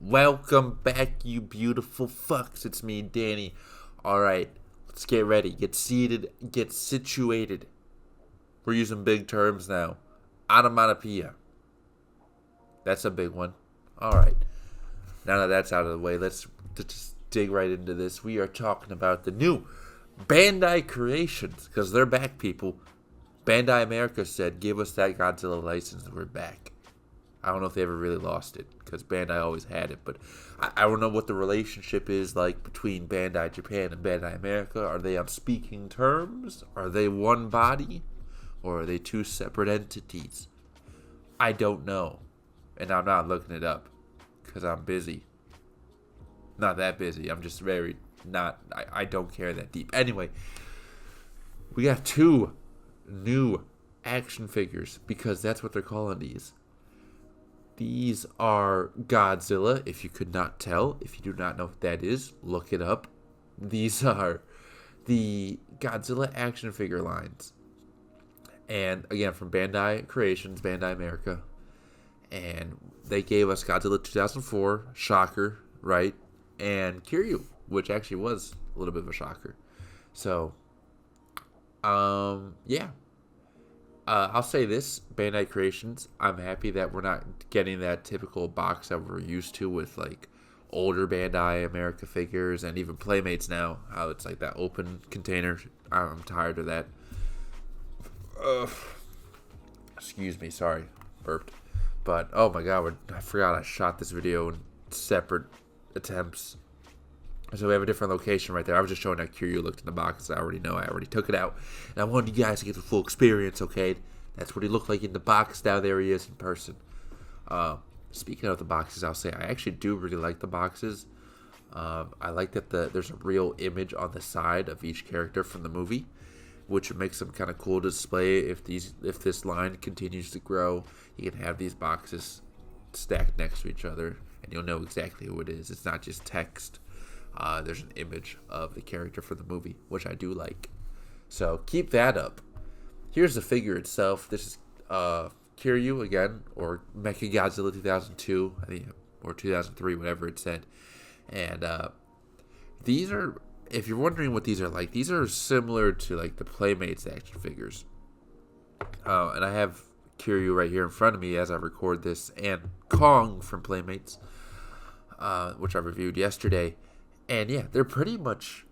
Welcome back, you beautiful fucks. It's me, Danny. Alright, let's get ready. Get seated. Get situated. We're using big terms now. Onomatopoeia. That's a big one. Alright. Now that that's out of the way, let's just dig right into this. We are talking about the new Bandai creations, because they're back, people. Bandai America said, give us that Godzilla license and we're back. I don't know if they ever really lost it, because Bandai always had it, but I don't know what the relationship is like between Bandai Japan and Bandai America. Are they on speaking terms? Are they one body? Or are they two separate entities? I don't know. And I'm not looking it up, because I'm busy. Not that busy. I'm just very not, I don't care that deep. Anyway, we got two new action figures, because that's what they're calling these. These are Godzilla, if you could not tell. If you do not know what that is, look it up. These are the Godzilla action figure lines. And again, from Bandai Creations, Bandai America. And they gave us Godzilla 2004, shocker, right? And Kiryu, which actually was a little bit of a shocker. So, yeah. I'll say this, Bandai Creations, I'm happy that we're not getting that typical box that we're used to with, like, older Bandai America figures and even Playmates now, how it's like that open container. I'm tired of that. Excuse me, sorry, burped. But, oh my god, I forgot I shot this video in separate attempts. So we have a different location right there. I was just showing how Kiryu looked in the box. I already know. I already took it out. And I wanted you guys to get the full experience, okay? That's what he looked like in the box. Now there he is in person. Speaking of the boxes, I'll say I actually do really like the boxes. I like that there's a real image on the side of each character from the movie, which makes them kind of cool to display. If this line continues to grow, you can have these boxes stacked next to each other, and you'll know exactly who it is. It's not just text. There's an image of the character for the movie, which I do like. So keep that up. Here's the figure itself. This is Kiryu again, or Mechagodzilla 2002, I think, or 2003, whatever it said. And these are, if you're wondering what these are like, these are similar to like the Playmates action figures. And I have Kiryu right here in front of me as I record this, and Kong from Playmates, which I reviewed yesterday. And yeah, they're pretty much,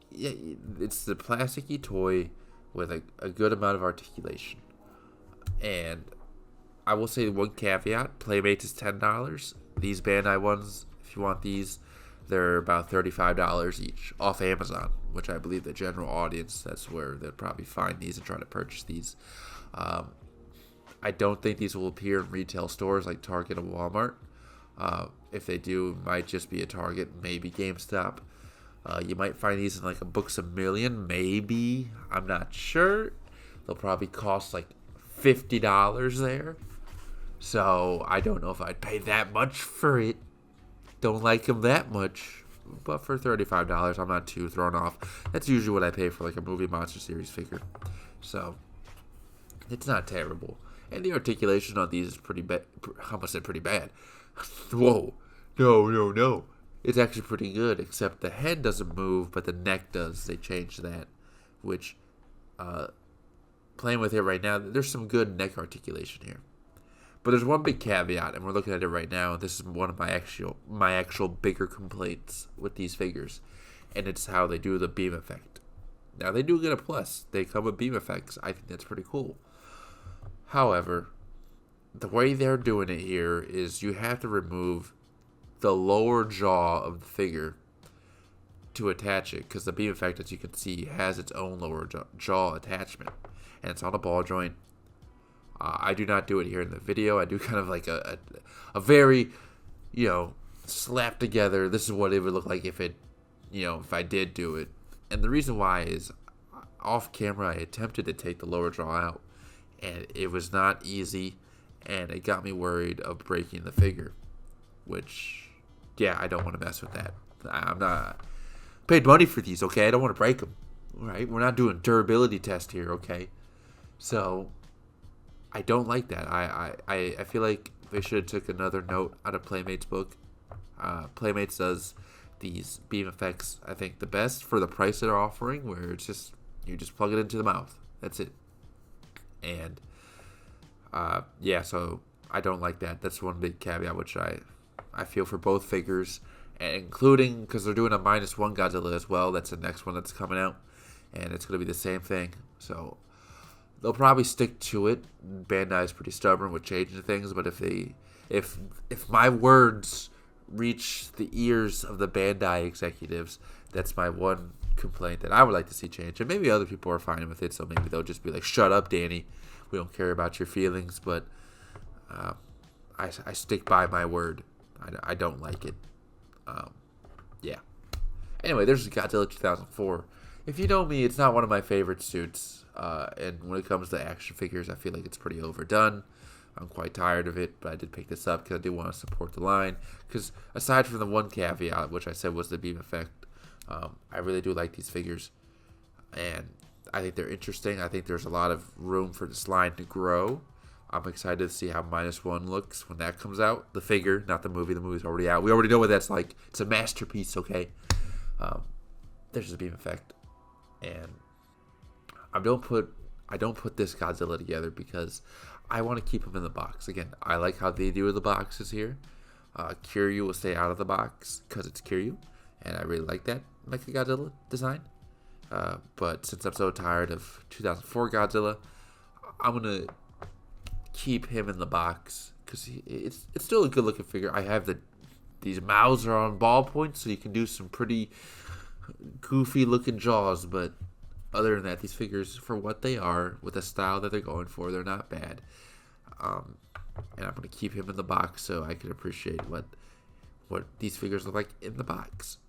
yeah, it's the plasticky toy with a good amount of articulation. And I will say one caveat, Playmates is $10. These Bandai ones, if you want these, they're about $35 each off Amazon, which I believe the general audience, that's where they'll probably find these and try to purchase these. I don't think these will appear in retail stores like Target and Walmart. If they do, it might just be a Target, maybe GameStop. You might find these in like a Books A Million, maybe. I'm not sure. They'll probably cost like $50 there. So I don't know if I'd pay that much for it. Don't like them that much. But for $35, I'm not too thrown off. That's usually what I pay for like a movie Monster Series figure. So it's not terrible. And the articulation on these is pretty bad. I almost said pretty bad. Whoa. No. It's actually pretty good, except the head doesn't move, but the neck does. They changed that, which, playing with it right now, there's some good neck articulation here. But there's one big caveat, and we're looking at it right now, and this is one of my actual bigger complaints with these figures, and it's how they do the beam effect. Now, they do get a plus. They come with beam effects. I think that's pretty cool. However, the way they're doing it here is you have to remove the lower jaw of the figure to attach it, because the beam effect, as you can see, has its own lower jaw attachment, and it's on a ball joint. I do not do it here in the video. I do kind of like a very, slapped together. This is what it would look like if I did do it. And the reason why is, off camera, I attempted to take the lower jaw out, and it was not easy. And it got me worried of breaking the figure, which, yeah, I don't want to mess with that. I'm not paid money for these, okay? I don't want to break them, right? We're not doing durability test here, okay? So I don't like that. I feel like they should have took another note out of Playmate's book. Playmates does these beam effects, I think, the best for the price they're offering, where it's just, you just plug it into the mouth. That's it. And, yeah, so I don't like that. That's one big caveat, which I feel for both figures, including, because they're doing a -1 Godzilla as well. That's the next one that's coming out, and it's going to be the same thing. So they'll probably stick to it. Bandai is pretty stubborn with changing things, but if my words reach the ears of the Bandai executives, that's my one complaint that I would like to see change. And maybe other people are fine with it, so maybe they'll just be like, "Shut up, Danny. We don't care about your feelings." But I stick by my word. I don't like it. Yeah. Anyway, there's Godzilla 2004. If you know me, it's not one of my favorite suits. And when it comes to action figures, I feel like it's pretty overdone. I'm quite tired of it, but I did pick this up because I do want to support the line. Because aside from the one caveat, which I said was the beam effect, I really do like these figures. And I think they're interesting. I think there's a lot of room for this line to grow. I'm excited to see how -1 looks when that comes out. The figure, not the movie. The movie's already out. We already know what that's like. It's a masterpiece, okay? There's the beam effect. And I don't put this Godzilla together because I want to keep him in the box. Again, I like how they do the boxes here. Kiryu will stay out of the box because it's Kiryu, and I really like that Mecha Godzilla design. But since I'm so tired of 2004 Godzilla, I'm gonna keep him in the box because it's still a good looking figure. I have these mouths are on ball points, so you can do some pretty goofy looking jaws, but other than that, these figures, for what they are, with the style that they're going for, they're not bad. And I'm going to keep him in the box so I can appreciate what these figures look like in the box.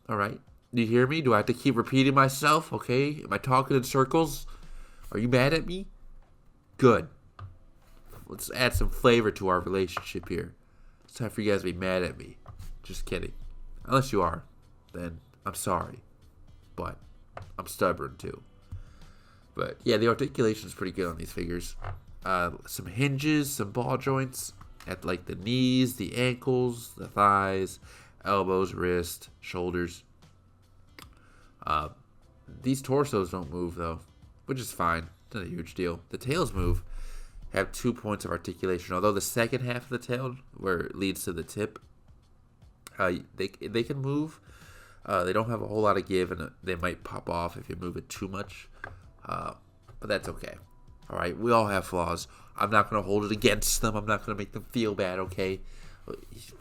Alright? Do you hear me? Do I have to keep repeating myself? Okay? Am I talking in circles? Are you mad at me? Good. Let's add some flavor to our relationship here. It's time for you guys to be mad at me. Just kidding. Unless you are, then I'm sorry. But I'm stubborn too. But yeah, the articulation is pretty good on these figures. Some hinges, some ball joints at like the knees, the ankles, the thighs, elbows, wrist, shoulders. These torsos don't move though, which is fine. Not a huge deal. The tails move. Have 2 points of articulation. Although the second half of the tail, where it leads to the tip, they can move. They don't have a whole lot of give, and they might pop off if you move it too much. But that's okay. All right, we all have flaws. I'm not going to hold it against them. I'm not going to make them feel bad, okay?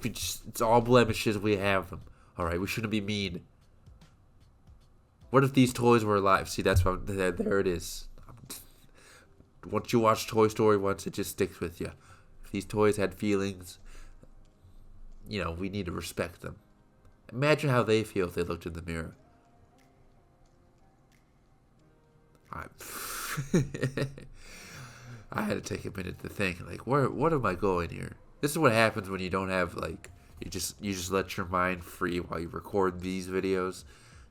It's all blemishes. We have them. All right, we shouldn't be mean. What if these toys were alive? See, that's what there it is. Once you watch Toy Story once, it just sticks with you. If these toys had feelings, we need to respect them. Imagine how they feel if they looked in the mirror. I had to take a minute to think, like, what am I going here? This is what happens when you don't have, like, you just let your mind free while you record these videos.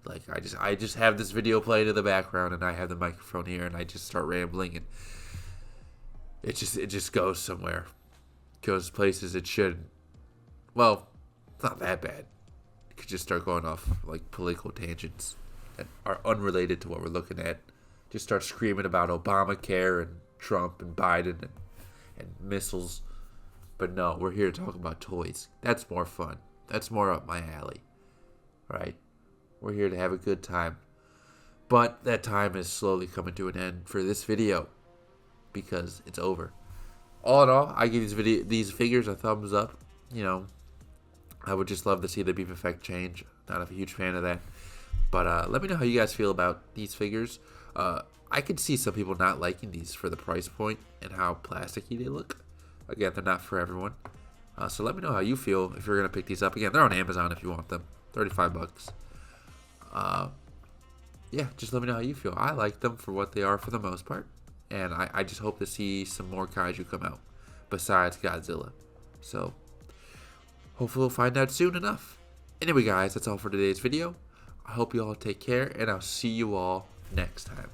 Like, I just have this video playing in the background, and I have the microphone here, and I just start rambling, and it just goes somewhere. It goes places it shouldn't. Well, it's not that bad. You could just start going off like political tangents that are unrelated to what we're looking at. Just start screaming about Obamacare and Trump and Biden and missiles. But no, we're here to talk about toys. That's more fun. That's more up my alley. Right? We're here to have a good time. But that time is slowly coming to an end for this video because it's over. All in all, I give these figures a thumbs up. I would just love to see the beam effect change. Not a huge fan of that. But let me know how you guys feel about these figures. I could see some people not liking these for the price point and how plasticky they look. Again, they're not for everyone. So let me know how you feel if you're going to pick these up. Again, they're on Amazon if you want them. $35. Yeah, just let me know how you feel. I like them for what they are for the most part. And I just hope to see some more kaiju come out besides Godzilla. So hopefully we'll find out soon enough. Anyway, guys, that's all for today's video. I hope you all take care, and I'll see you all next time.